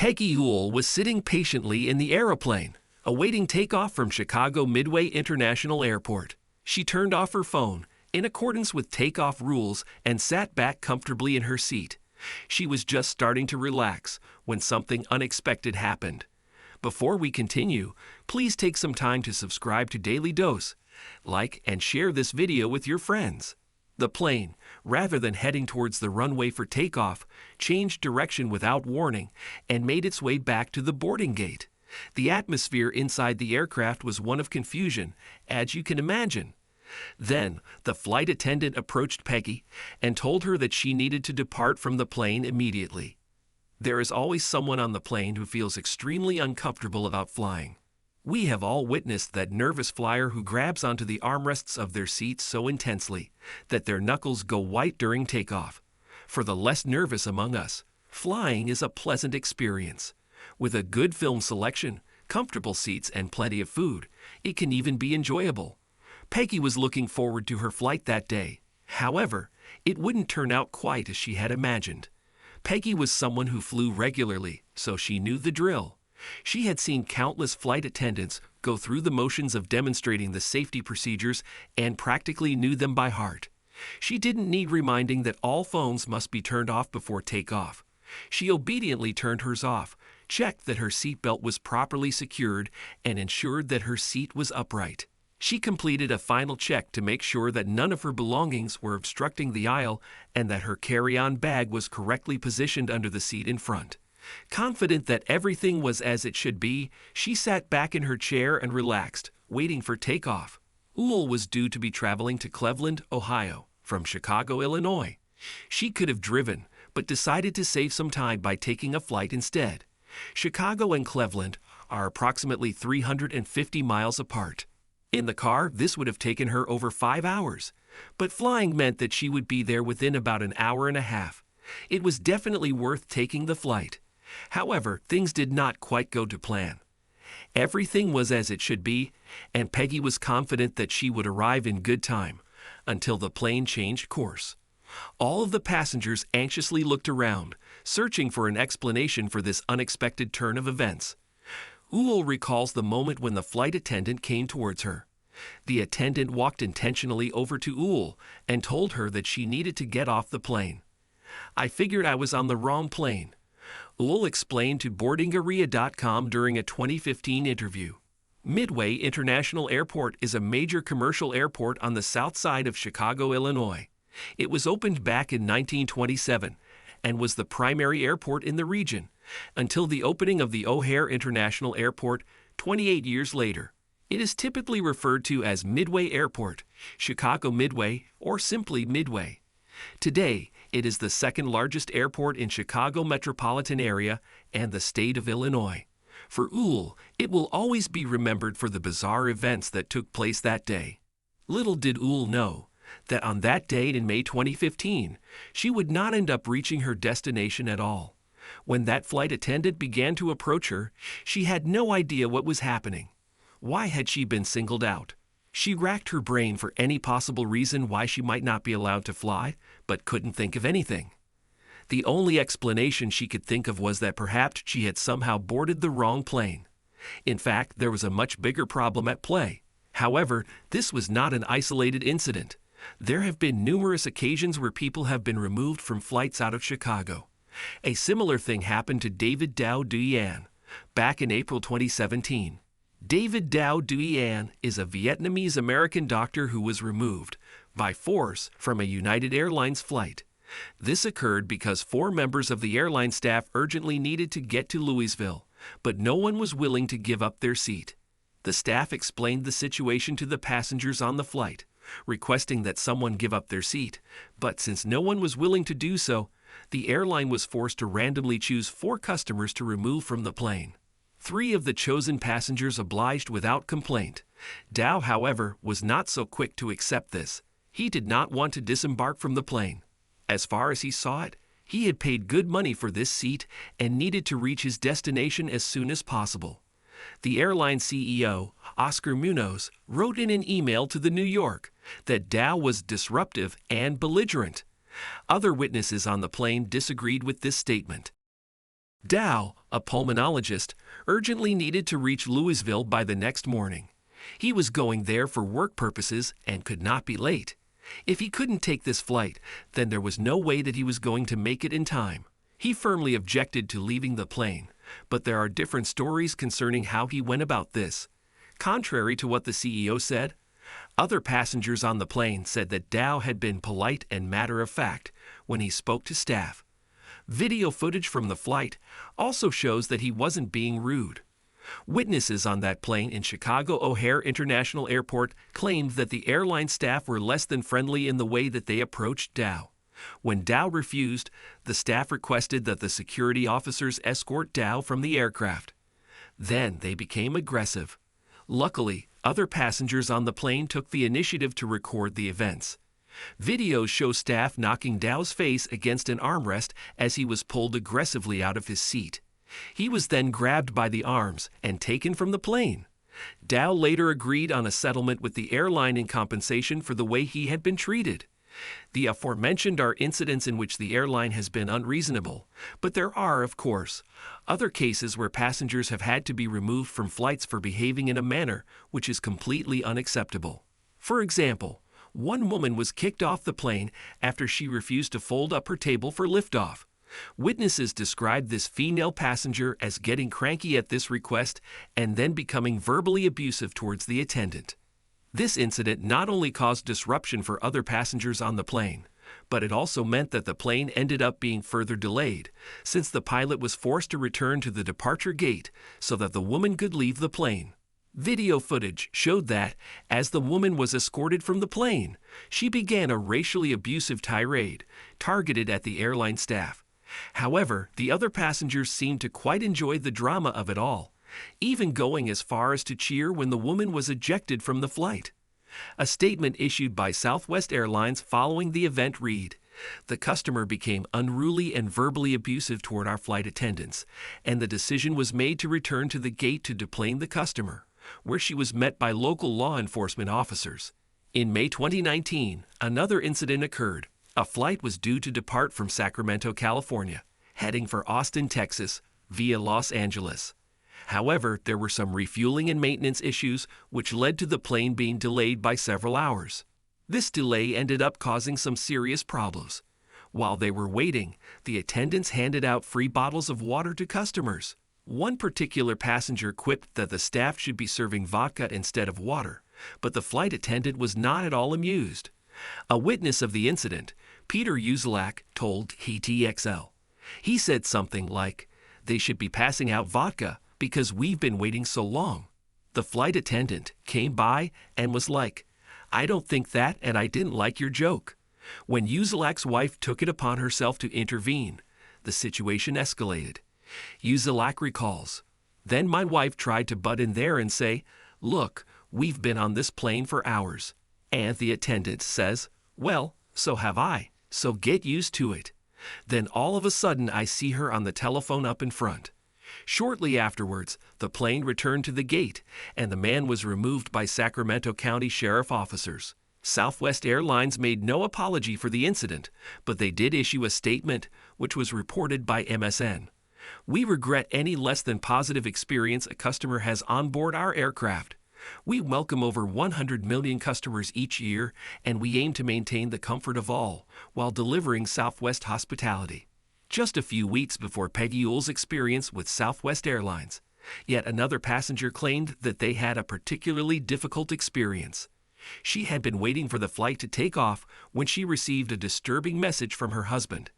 Peggy Ewell was sitting patiently in the aeroplane, awaiting takeoff from Chicago Midway International Airport. She turned off her phone, in accordance with takeoff rules, and sat back comfortably in her seat. She was just starting to relax when something unexpected happened. Before we continue, please take some time to subscribe to Dailydose, like and share this video with your friends. The plane, rather than heading towards the runway for takeoff, changed direction without warning and made its way back to the boarding gate. The atmosphere inside the aircraft was one of confusion, as you can imagine. Then, the flight attendant approached Peggy and told her that she needed to depart from the plane immediately. There is always someone on the plane who feels extremely uncomfortable about flying. We have all witnessed that nervous flyer who grabs onto the armrests of their seat so intensely that their knuckles go white during takeoff. For the less nervous among us, flying is a pleasant experience. With a good film selection, comfortable seats, and plenty of food, it can even be enjoyable. Peggy was looking forward to her flight that day. However, it wouldn't turn out quite as she had imagined. Peggy was someone who flew regularly, so she knew the drill. She had seen countless flight attendants go through the motions of demonstrating the safety procedures and practically knew them by heart. She didn't need reminding that all phones must be turned off before takeoff. She obediently turned hers off, checked that her seatbelt was properly secured, and ensured that her seat was upright. She completed a final check to make sure that none of her belongings were obstructing the aisle and that her carry-on bag was correctly positioned under the seat in front. Confident that everything was as it should be, she sat back in her chair and relaxed, waiting for takeoff. Ewell was due to be traveling to Cleveland, Ohio, from Chicago, Illinois. She could have driven, but decided to save some time by taking a flight instead. Chicago and Cleveland are approximately 350 miles apart. In the car, this would have taken her over 5 hours, but flying meant that she would be there within about an hour and a half. It was definitely worth taking the flight. However, things did not quite go to plan. Everything was as it should be, and Peggy was confident that she would arrive in good time, until the plane changed course. All of the passengers anxiously looked around, searching for an explanation for this unexpected turn of events. Ewell recalls the moment when the flight attendant came towards her. The attendant walked intentionally over to Ewell and told her that she needed to get off the plane. "I figured I was on the wrong plane," Ewell explained to boardingaria.com during a 2015 interview. Midway International Airport is a major commercial airport on the south side of Chicago, Illinois. It was opened back in 1927 and was the primary airport in the region until the opening of the O'Hare International Airport 28 years later. It is typically referred to as Midway Airport, Chicago Midway, or simply Midway. Today, it is the second largest airport in Chicago metropolitan area and the state of Illinois. For Ewell, it will always be remembered for the bizarre events that took place that day. Little did Ewell know that on that date in May 2015, she would not end up reaching her destination at all. When that flight attendant began to approach her, she had no idea what was happening. Why had she been singled out? She racked her brain for any possible reason why she might not be allowed to fly, but couldn't think of anything. The only explanation she could think of was that perhaps she had somehow boarded the wrong plane. In fact, there was a much bigger problem at play. However, this was not an isolated incident. There have been numerous occasions where people have been removed from flights out of Chicago. A similar thing happened to David Dow Duyen back in April 2017. David Dow Duyen is a Vietnamese-American doctor who was removed by force from a United Airlines flight. This occurred because 4 members of the airline staff urgently needed to get to Louisville, but no one was willing to give up their seat. The staff explained the situation to the passengers on the flight, requesting that someone give up their seat, but since no one was willing to do so, the airline was forced to randomly choose 4 customers to remove from the plane. 3 of the chosen passengers obliged without complaint. Dow, however, was not so quick to accept this. He did not want to disembark from the plane. As far as he saw it, he had paid good money for this seat and needed to reach his destination as soon as possible. The airline CEO, Oscar Munoz, wrote in an email to the New York that Dow was disruptive and belligerent. Other witnesses on the plane disagreed with this statement. Dow, a pulmonologist, urgently needed to reach Louisville by the next morning. He was going there for work purposes and could not be late. If he couldn't take this flight, then there was no way that he was going to make it in time. He firmly objected to leaving the plane, but there are different stories concerning how he went about this. Contrary to what the CEO said, other passengers on the plane said that Dow had been polite and matter-of-fact when he spoke to staff. Video footage from the flight also shows that he wasn't being rude. Witnesses on that plane in Chicago O'Hare International Airport claimed that the airline staff were less than friendly in the way that they approached Dow. When Dow refused, the staff requested that the security officers escort Dow from the aircraft. Then they became aggressive. Luckily, other passengers on the plane took the initiative to record the events. Videos show staff knocking Dow's face against an armrest as he was pulled aggressively out of his seat. He was then grabbed by the arms and taken from the plane. Dow later agreed on a settlement with the airline in compensation for the way he had been treated. The aforementioned are incidents in which the airline has been unreasonable, but there are, of course, other cases where passengers have had to be removed from flights for behaving in a manner which is completely unacceptable. For example, one woman was kicked off the plane after she refused to fold up her table for liftoff. Witnesses described this female passenger as getting cranky at this request and then becoming verbally abusive towards the attendant. This incident not only caused disruption for other passengers on the plane, but it also meant that the plane ended up being further delayed, since the pilot was forced to return to the departure gate so that the woman could leave the plane. Video footage showed that, as the woman was escorted from the plane, she began a racially abusive tirade targeted at the airline staff. However, the other passengers seemed to quite enjoy the drama of it all, even going as far as to cheer when the woman was ejected from the flight. A statement issued by Southwest Airlines following the event read, "The customer became unruly and verbally abusive toward our flight attendants, and the decision was made to return to the gate to deplane the customer, where she was met by local law enforcement officers." In May 2019, another incident occurred. A flight was due to depart from Sacramento, California, heading for Austin, Texas, via Los Angeles. However, there were some refueling and maintenance issues which led to the plane being delayed by several hours. This delay ended up causing some serious problems. While they were waiting, the attendants handed out free bottles of water to customers. One particular passenger quipped that the staff should be serving vodka instead of water, but the flight attendant was not at all amused. A witness of the incident, Peter Uzelak, told KTXL. He said something like, "They should be passing out vodka because we've been waiting so long." The flight attendant came by and was like, "I don't think that, and I didn't like your joke." When Uzelak's wife took it upon herself to intervene, the situation escalated. Uzelak recalls, "Then my wife tried to butt in there and say, 'Look, we've been on this plane for hours.' And the attendant says, 'Well, so have I, so get used to it.' Then all of a sudden I see her on the telephone up in front." Shortly afterwards, the plane returned to the gate, and the man was removed by Sacramento County Sheriff officers. Southwest Airlines made no apology for the incident, but they did issue a statement, which was reported by MSN. "We regret any less than positive experience a customer has on board our aircraft. We welcome over 100 million customers each year, and we aim to maintain the comfort of all while delivering Southwest hospitality." Just a few weeks before Peggy Yule's experience with Southwest Airlines, yet another passenger claimed that they had a particularly difficult experience. She had been waiting for the flight to take off when she received a disturbing message from her husband.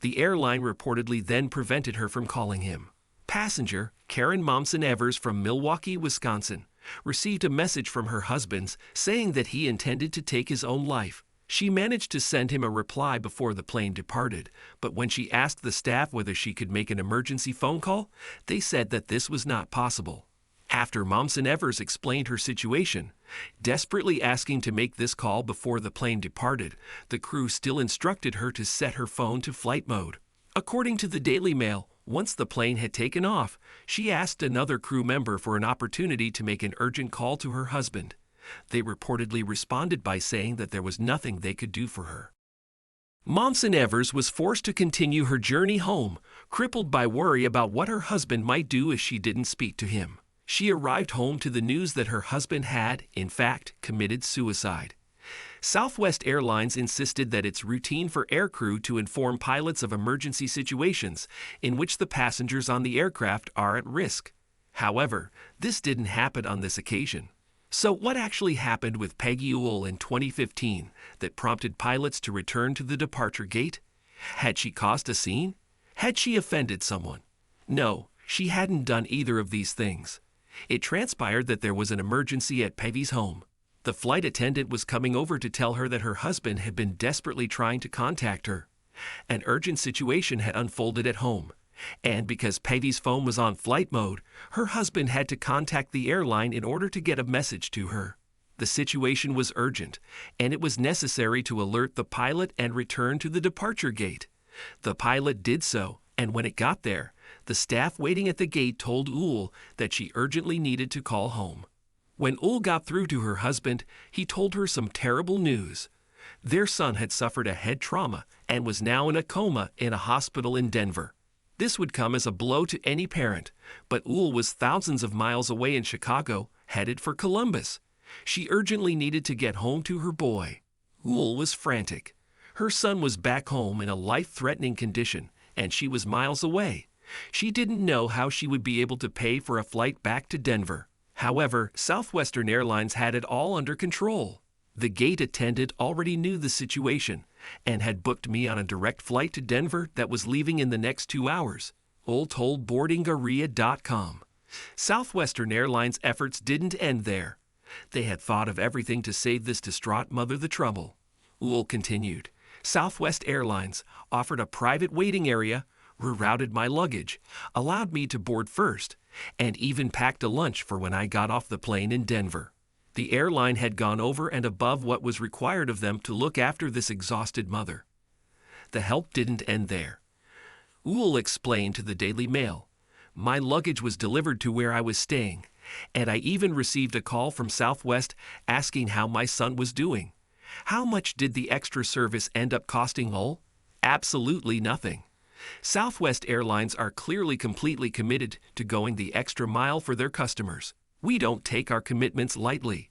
The airline reportedly then prevented her from calling him. Passenger Karen Momsen-Evers from Milwaukee, Wisconsin, received a message from her husband saying that he intended to take his own life. She managed to send him a reply before the plane departed, but when she asked the staff whether she could make an emergency phone call, they said that this was not possible. After Momsen-Evers explained her situation, desperately asking to make this call before the plane departed, the crew still instructed her to set her phone to flight mode. According to the Daily Mail, once the plane had taken off, she asked another crew member for an opportunity to make an urgent call to her husband. They reportedly responded by saying that there was nothing they could do for her. Momsen Evers was forced to continue her journey home, crippled by worry about what her husband might do if she didn't speak to him. She arrived home to the news that her husband had, in fact, committed suicide. Southwest Airlines insisted that it's routine for aircrew to inform pilots of emergency situations in which the passengers on the aircraft are at risk. However, this didn't happen on this occasion. So what actually happened with Peggy Uhl in 2015 that prompted pilots to return to the departure gate? Had she caused a scene? Had she offended someone? No, she hadn't done either of these things. It transpired that there was an emergency at Peggy's home. The flight attendant was coming over to tell her that her husband had been desperately trying to contact her. An urgent situation had unfolded at home, and because Peggy's phone was on flight mode, her husband had to contact the airline in order to get a message to her. The situation was urgent, and it was necessary to alert the pilot and return to the departure gate. The pilot did so, and when it got there, the staff waiting at the gate told Uhl that she urgently needed to call home. When Uhl got through to her husband, he told her some terrible news. Their son had suffered a head trauma and was now in a coma in a hospital in Denver. This would come as a blow to any parent, but Uhl was thousands of miles away in Chicago, headed for Columbus. She urgently needed to get home to her boy. Uhl was frantic. Her son was back home in a life-threatening condition, and she was miles away. She didn't know how she would be able to pay for a flight back to Denver. However, Southwestern Airlines had it all under control. The gate attendant already knew the situation and had booked me on a direct flight to Denver that was leaving in the next 2 hours. Uhl told boardingaria.com. Southwestern Airlines' efforts didn't end there. They had thought of everything to save this distraught mother the trouble. Uhl continued. Southwest Airlines offered a private waiting area, rerouted my luggage, allowed me to board first, and even packed a lunch for when I got off the plane in Denver. The airline had gone over and above what was required of them to look after this exhausted mother. The help didn't end there. Uhl explained to the Daily Mail, my luggage was delivered to where I was staying, and I even received a call from Southwest asking how my son was doing. How much did the extra service end up costing Uhl? Absolutely nothing. Southwest Airlines are clearly completely committed to going the extra mile for their customers. We don't take our commitments lightly.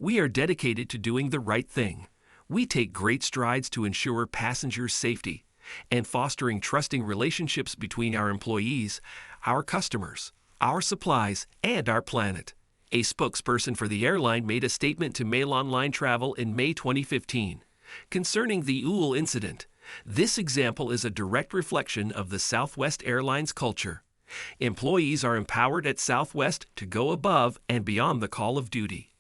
We are dedicated to doing the right thing. We take great strides to ensure passengers' safety and fostering trusting relationships between our employees, our customers, our supplies, and our planet. A spokesperson for the airline made a statement to Mail Online Travel in May 2015 concerning the Uhl incident. This example is a direct reflection of the Southwest Airlines culture. Employees are empowered at Southwest to go above and beyond the call of duty.